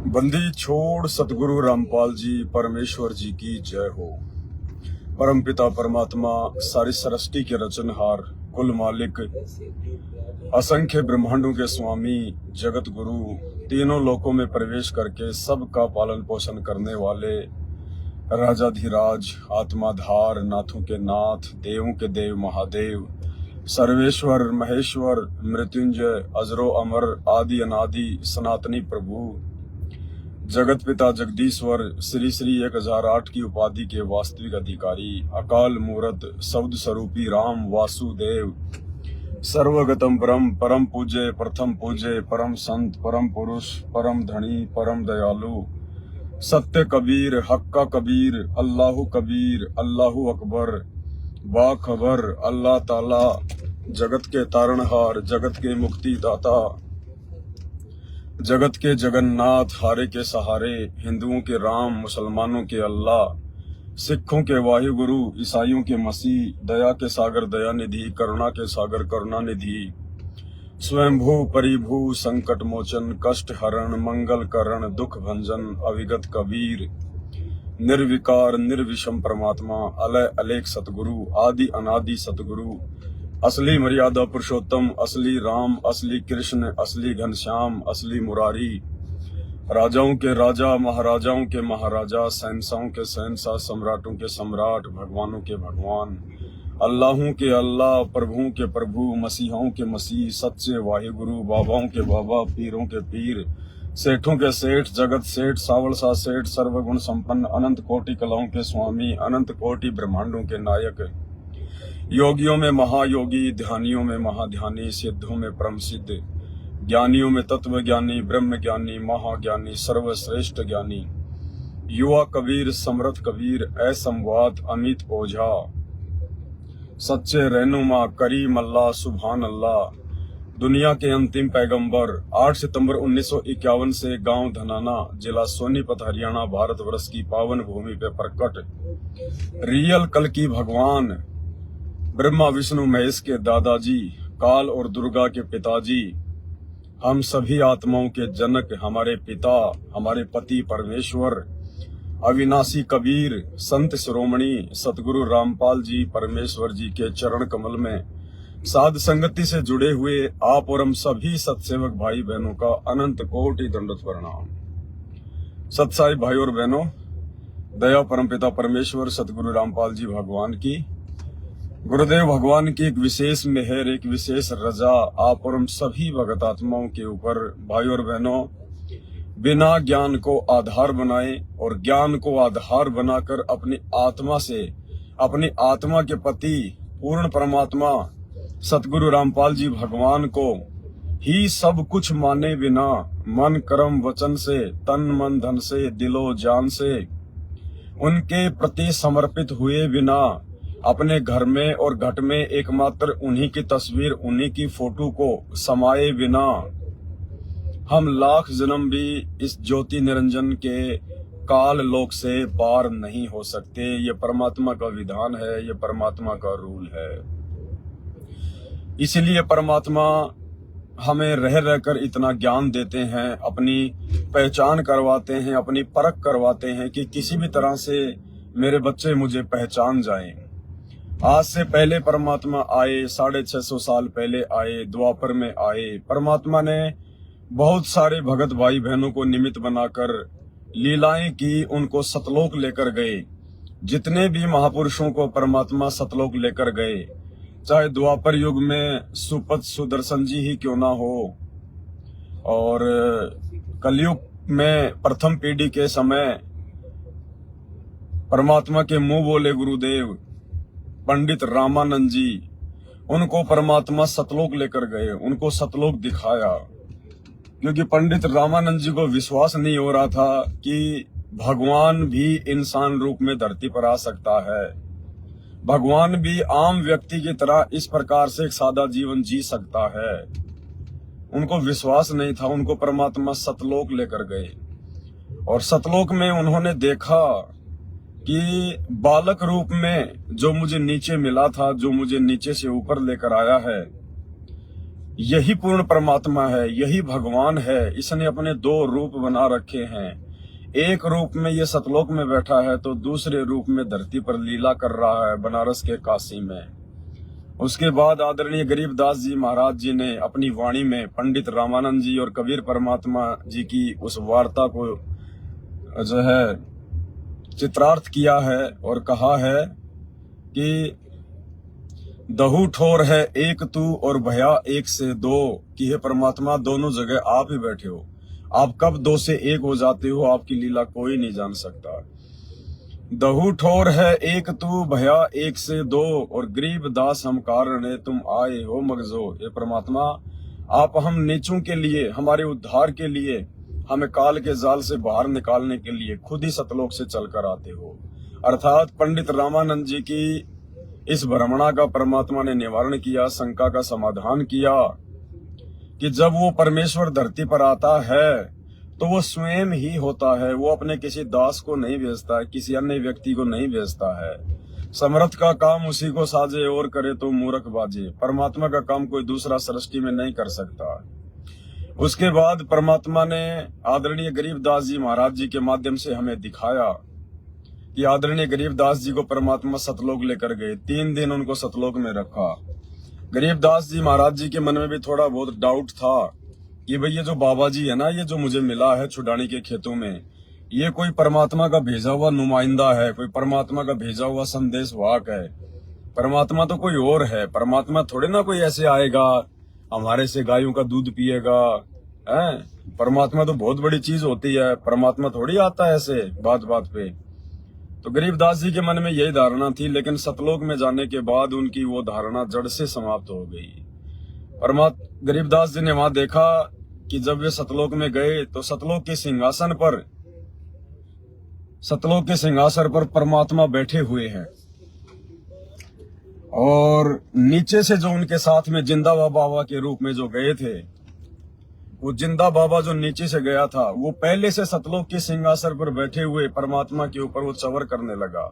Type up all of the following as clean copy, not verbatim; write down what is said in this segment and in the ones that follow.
बंदी छोड़ सतगुरु रामपाल जी परमेश्वर जी की जय हो। परमपिता परमात्मा सारी सृष्टि के रचनहार कुल मालिक असंख्य ब्रह्मांडों के स्वामी जगत गुरु तीनों लोकों में प्रवेश करके सबका पालन पोषण करने वाले राजाधिराज आत्माधार नाथों के नाथ देवों के देव महादेव सर्वेश्वर महेश्वर मृत्युंजय अजरो अमर आदि अनादि सनातनी प्रभु जगत पिता जगदीश्वर श्री श्री 1008 की उपाधि के वास्तविक अधिकारी अकाल मूरत शब्द स्वरूपी राम वासुदेव सर्वगतम ब्रह्म परम पूज्य प्रथम पूज्य परम संत परम पुरुष परम धनी परम दयालु सत्य कबीर हक्का कबीर अल्लाहु कबीर अल्लाहु अकबर बाखबर अल्लाह ताला जगत के तारणहार जगत के मुक्ति दाता जगत के जगन्नाथ हारे के सहारे हिंदुओं के राम मुसलमानों के अल्लाह सिखों के वाहिगुरु ईसाइयों के मसीह दया के सागर दया निधि करुणा के सागर करुणा निधि स्वयंभू परिभू संकट मोचन कष्ट हरण मंगल करण दुख भंजन अविगत कबीर निर्विकार निर्विषम परमात्मा अलय अलेख सतगुरु आदि अनादि सतगुरु असली मर्यादा पुरुषोत्तम असली राम असली कृष्ण असली घनश्याम असली मुरारी राजाओं के राजा महाराजाओं के महाराजा शहंशाहों के शहंशाह सम्राटों के सम्राट भगवानों के भगवान अल्लाहों के अल्लाह प्रभुओं के प्रभु मसीहों के मसीह सच्चे वाहिगुरु बाबाओं के बाबा पीरों के पीर सेठों के सेठ जगत सेठ सावल सा सेठ सर्वगुण संपन्न अनंत कोटि कलाओं के स्वामी अनंत कोटि ब्रह्मांडों के नायक योगियों में महायोगी ध्यानियों में महाध्यानी सिद्धों में परम सिद्ध ज्ञानियों में तत्व ज्ञानी ब्रह्म ज्ञानी महाज्ञानी सर्वश्रेष्ठ ज्ञानी युवा कबीर समर्थ कबीर असंवाद अमित ओझा सच्चे रहनुमा करीम अल्लाह सुभान अल्लाह दुनिया के अंतिम पैगंबर 8 सितंबर 1951 से गांव धनाना जिला सोनीपत हरियाणा भारतवर्ष की पावन भूमि पे प्रकट रियल कल की भगवान ब्रह्मा विष्णु महेश के दादाजी काल और दुर्गा के पिताजी हम सभी आत्माओं के जनक हमारे पिता हमारे पति परमेश्वर अविनाशी कबीर संत शिरोमणि सतगुरु रामपाल जी परमेश्वर जी के चरण कमल में साध संगति से जुड़े हुए आप और हम सभी सत्सेवक भाई बहनों का अनंत कोटि दंडवत प्रणाम। सत्साई भाई और बहनों, दया परमपिता परमेश्वर सतगुरु रामपाल जी भगवान की गुरुदेव भगवान की एक विशेष मेहर एक विशेष रजा आप और हम सभी भगत आत्माओं के ऊपर भाई और बहनों बिना ज्ञान को आधार बनाए और ज्ञान को आधार बनाकर अपनी आत्मा से अपनी आत्मा के पति पूर्ण परमात्मा सतगुरु रामपाल जी भगवान को ही सब कुछ माने बिना मन कर्म वचन से तन मन धन से दिलो जान से उनके प्रति समर्पित हुए बिना अपने घर में और घट में एकमात्र उन्हीं की तस्वीर उन्हीं की फोटो को समाये बिना हम लाख जन्म भी इस ज्योति निरंजन के काल लोक से पार नहीं हो सकते। ये परमात्मा का विधान है, ये परमात्मा का रूल है। इसीलिए परमात्मा हमें रह रहकर इतना ज्ञान देते हैं, अपनी पहचान करवाते हैं, अपनी परख करवाते हैं कि किसी भी तरह से मेरे बच्चे मुझे पहचान जाएं। आज से पहले परमात्मा आए, 650 साल पहले आए, द्वापर में आए। परमात्मा ने बहुत सारे भगत भाई बहनों को निमित्त बनाकर लीलाएं की, उनको सतलोक लेकर गए। जितने भी महापुरुषों को परमात्मा सतलोक लेकर गए, चाहे द्वापर युग में सुपत सुदर्शन जी ही क्यों ना हो और कलयुग में प्रथम पीढ़ी के समय परमात्मा के मुंह बोले गुरुदेव पंडित रामानंद जी, उनको परमात्मा सतलोक लेकर गए, उनको सतलोक दिखाया। क्योंकि पंडित रामानंद जी को विश्वास नहीं हो रहा था कि भगवान भी इंसान रूप में धरती पर आ सकता है, भगवान भी आम व्यक्ति की तरह इस प्रकार से एक सादा जीवन जी सकता है। उनको विश्वास नहीं था। उनको परमात्मा सतलोक लेकर गए और सतलोक में उन्होंने देखा कि बालक रूप में जो मुझे नीचे मिला था, जो मुझे नीचे से ऊपर लेकर आया है, यही पूर्ण परमात्मा है, यही भगवान है। इसने अपने दो रूप बना रखे हैं। एक रूप में ये सतलोक में बैठा है तो दूसरे रूप में धरती पर लीला कर रहा है बनारस के काशी में। उसके बाद आदरणीय गरीबदास जी महाराज जी ने अपनी वाणी में पंडित रामानंद जी और कबीर परमात्मा जी की उस वार्ता को जो है चित्रार्थ किया है और कहा है कि दहू ठोर है एक तू और भया एक से दो, कि हे परमात्मा दोनों जगह आप ही बैठे हो। आप कब दो से एक हो जाते हो आपकी लीला कोई नहीं जान सकता। दहू ठोर है एक तू भया एक से दो, और गरीब दास हम कारण तुम आए हो मगजो। ये परमात्मा आप हम नीचों के लिए, हमारे उद्धार के लिए, हमें काल के जाल से बाहर निकालने के लिए खुद ही सतलोक से चलकर आते हो। अर्थात पंडित रामानंद जी की इस भ्रमणा का परमात्मा ने निवारण किया, शंका का समाधान किया कि जब वो परमेश्वर धरती पर आता है तो वो स्वयं ही होता है। वो अपने किसी दास को नहीं भेजता है, किसी अन्य व्यक्ति को नहीं भेजता है। समर्थ का काम उसी को साजे और करे तो मूर्ख बाजे। परमात्मा का काम कोई दूसरा सृष्टि में नहीं कर सकता। उसके बाद परमात्मा ने आदरणीय गरीबदास जी महाराज जी के माध्यम से हमें दिखाया कि आदरणीय गरीबदास जी को परमात्मा सतलोक लेकर गए। 3 दिन उनको सतलोक में रखा। गरीबदास जी महाराज जी के मन में भी थोड़ा बहुत डाउट था कि भाई ये जो बाबा जी है ना, ये जो मुझे मिला है छुडानी के खेतों में, ये कोई परमात्मा का भेजा हुआ नुमाइंदा है, कोई परमात्मा का भेजा हुआ संदेश वाहक है। परमात्मा तो कोई और है। परमात्मा थोड़े ना कोई ऐसे आएगा हमारे से गायों का दूध पिएगा है। परमात्मा तो बहुत बड़ी चीज होती है। परमात्मा थोड़ी आता है ऐसे बात बात पे। तो गरीबदास जी के मन में यही धारणा थी, लेकिन सतलोक में जाने के बाद उनकी वो धारणा जड़ से समाप्त हो गई। गरीबदास जी ने वहां देखा कि जब वे सतलोक में गए तो सतलोक के सिंहासन पर परमात्मा बैठे हुए हैं, और नीचे से जो उनके साथ में जिंदा बाबा के रूप में जो गए थे, वो जिंदा बाबा जो नीचे से गया था वो पहले से सतलोक के सिंहासन पर बैठे हुए परमात्मा के ऊपर वो चवर करने लगा।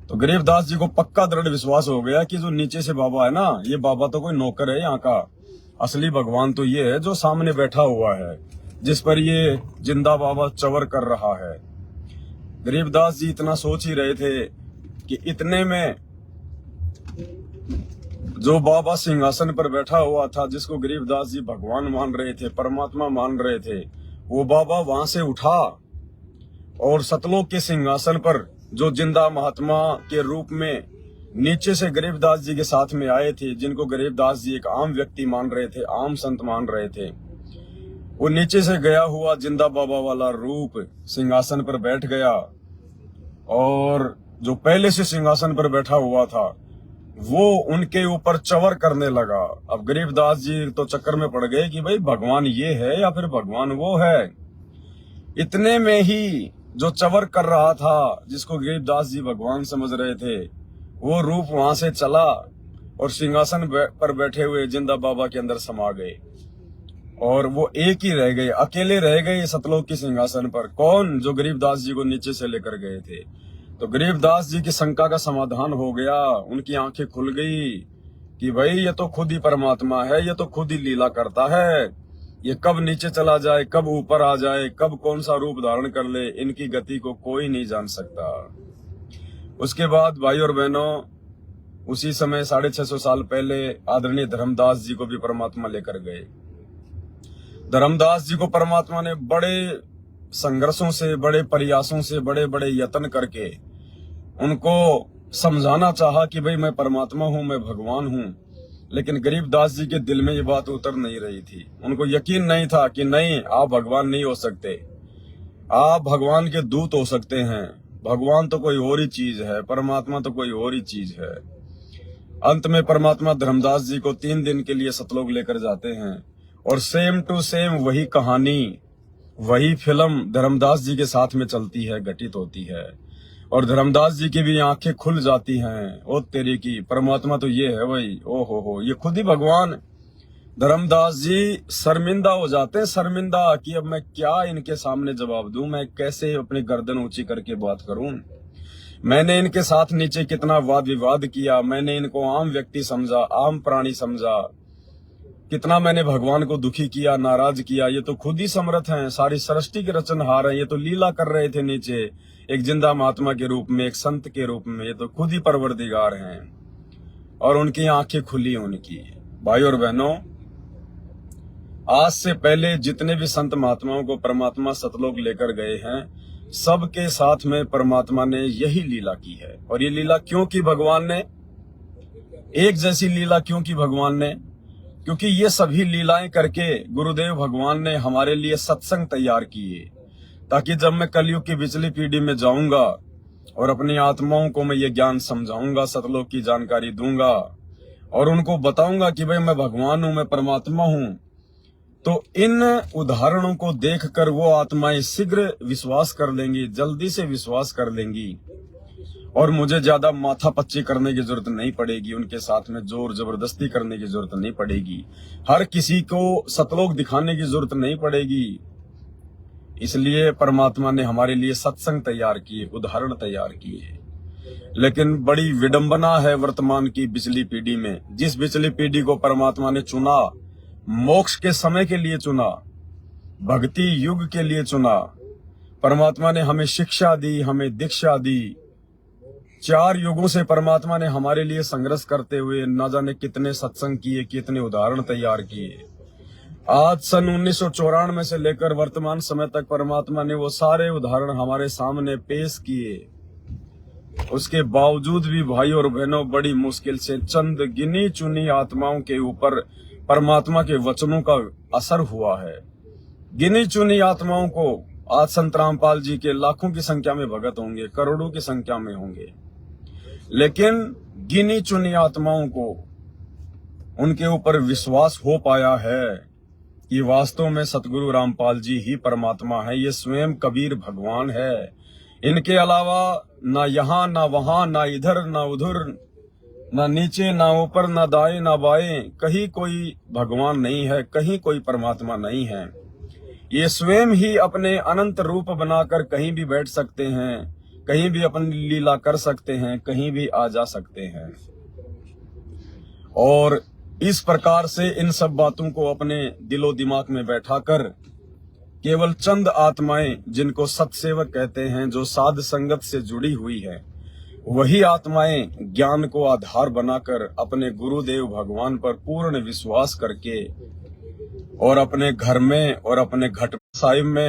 तो गरीबदास जी को पक्का दृढ़ विश्वास हो गया कि जो नीचे से बाबा है ना, ये बाबा तो कोई नौकर है यहाँ का। असली भगवान तो ये है जो सामने बैठा हुआ है, जिस पर ये जिंदा बाबा चवर कर रहा है। गरीबदास जी इतना सोच ही रहे थे कि इतने में जो बाबा सिंहासन पर बैठा हुआ था, जिसको गरीबदास जी भगवान मान रहे थे, परमात्मा मान रहे थे, वो बाबा वहां से उठा और सतलोक के सिंहासन पर जो जिंदा महात्मा के रूप में नीचे से गरीबदास जी के साथ में आए थे, जिनको गरीबदास जी एक आम व्यक्ति मान रहे थे, आम संत मान रहे थे, वो नीचे से गया हुआ जिंदा बाबा वाला रूप सिंहासन पर बैठ गया। और जो पहले से सिंहासन पर बैठा हुआ था वो उनके ऊपर चवर करने लगा। अब गरीबदास जी तो चक्कर में पड़ गए कि भाई भगवान ये है या फिर भगवान वो है। इतने में ही जो चवर कर रहा था, जिसको गरीबदास जी भगवान समझ रहे थे, वो रूप वहां से चला और सिंहासन पर बैठे हुए जिंदा बाबा के अंदर समा गए, और वो एक ही रह गए, अकेले रह गए सतलोक के सिंहासन पर। कौन? जो गरीबदास जी को नीचे से लेकर गए थे। तो गरीबदास जी की शंका का समाधान हो गया। उनकी आंखें खुल गई कि भाई ये तो खुद ही परमात्मा है, ये तो खुद ही लीला करता है। ये कब नीचे चला जाए, कब ऊपर आ जाए, कब कौन सा रूप धारण कर ले, इनकी गति को कोई नहीं जान सकता। उसके बाद भाई और बहनों, उसी समय 650 साल पहले आदरणीय धर्मदास जी को भी परमात्मा लेकर गए। धर्मदास जी को परमात्मा ने बड़े संघर्षों से, बड़े प्रयासों से, बड़े बड़े यत्न करके उनको समझाना चाहा कि भाई मैं परमात्मा हूं, मैं भगवान हूं। लेकिन गरीबदास जी के दिल में ये बात उतर नहीं रही थी। उनको यकीन नहीं था कि नहीं, आप भगवान नहीं हो सकते, आप भगवान के दूत हो सकते हैं। भगवान तो कोई और ही चीज है, परमात्मा तो कोई और ही चीज है। अंत में परमात्मा धर्मदास जी को 3 दिन के लिए सतलोक लेकर जाते हैं, और सेम टू सेम वही कहानी, वही फिल्म धर्मदास जी के साथ में चलती है, घटित होती है। और धर्मदास जी की भी आंखें खुल जाती हैं। ओ तेरी की, परमात्मा तो ये है भाई, ओ हो, ये खुद ही भगवान। धर्मदास जी शर्मिंदा हो जाते हैं, शर्मिंदा कि अब मैं क्या इनके सामने जवाब दूं, मैं कैसे अपनी गर्दन ऊंची करके बात करूं। मैंने इनके साथ नीचे कितना वाद विवाद किया, मैंने इनको आम व्यक्ति समझा, आम प्राणी समझा, कितना मैंने भगवान को दुखी किया, नाराज किया, ये तो खुद ही समर्थ हैं, सारी सृष्टि के रचनहार हैं, ये तो लीला कर रहे थे नीचे एक जिंदा महात्मा के रूप में, एक संत के रूप में, ये तो खुद ही परवरदिगार हैं और उनकी आंखें खुली उनकी। भाई और बहनों, आज से पहले जितने भी संत महात्माओं को परमात्मा सतलोक लेकर गए हैं, सबके साथ में परमात्मा ने यही लीला की है। और ये लीला क्यों की भगवान ने, एक जैसी लीला क्यों की भगवान ने? क्योंकि ये सभी लीलाएं करके गुरुदेव भगवान ने हमारे लिए सत्संग तैयार किए, ताकि जब मैं कलयुग की पिछली पीढ़ी में जाऊंगा और अपनी आत्माओं को मैं ये ज्ञान समझाऊंगा, सतलोक की जानकारी दूंगा और उनको बताऊंगा कि भाई मैं भगवान हूं, मैं परमात्मा हूं, तो इन उदाहरणों को देखकर वो आत्माएं शीघ्र विश्वास कर लेंगी, जल्दी से विश्वास कर लेंगी और मुझे ज्यादा माथा पच्ची करने की जरूरत नहीं पड़ेगी, उनके साथ में जोर जबरदस्ती करने की जरूरत नहीं पड़ेगी, हर किसी को सतलोक दिखाने की जरूरत नहीं पड़ेगी। इसलिए परमात्मा ने हमारे लिए सत्संग तैयार किए, उदाहरण तैयार किए। लेकिन बड़ी विडंबना है वर्तमान की बिचली पीढ़ी में, जिस बिचली पीढ़ी को परमात्मा ने चुना, मोक्ष के समय के लिए चुना, भक्ति युग के लिए चुना, परमात्मा ने हमें शिक्षा दी, हमें दीक्षा दी। 4 युगों से परमात्मा ने हमारे लिए संघर्ष करते हुए न जाने कितने सत्संग किए, कितने उदाहरण तैयार किए। आज सन 1994 से लेकर वर्तमान समय तक परमात्मा ने वो सारे उदाहरण हमारे सामने पेश किए। उसके बावजूद भी भाई और बहनों, बड़ी मुश्किल से चंद गिनी चुनी आत्माओं के ऊपर परमात्मा के वचनों का असर हुआ है। गिनी चुनी आत्माओं को आज संत रामपाल जी के लाखों की संख्या में भगत होंगे, करोड़ों की संख्या में होंगे, लेकिन गिनी चुनी आत्माओं को उनके ऊपर विश्वास हो पाया है कि वास्तव में सतगुरु रामपाल जी ही परमात्मा है, ये स्वयं कबीर भगवान है। इनके अलावा ना यहाँ ना वहां, ना इधर ना उधर, ना नीचे ना ऊपर, ना दाएं ना बाएं, कहीं कोई भगवान नहीं है, कहीं कोई परमात्मा नहीं है। ये स्वयं ही अपने अनंत रूप बनाकर कहीं भी बैठ सकते हैं, कहीं भी अपनी लीला कर सकते हैं, कहीं भी आ जा सकते हैं। और इस प्रकार से इन सब बातों को अपने दिलो दिमाग में बैठाकर केवल चंद आत्माएं, जिनको सत्सेवक कहते हैं, जो साध संगत से जुड़ी हुई है, वही आत्माएं ज्ञान को आधार बनाकर अपने गुरुदेव भगवान पर पूर्ण विश्वास करके और अपने घर में और अपने घट साहिब में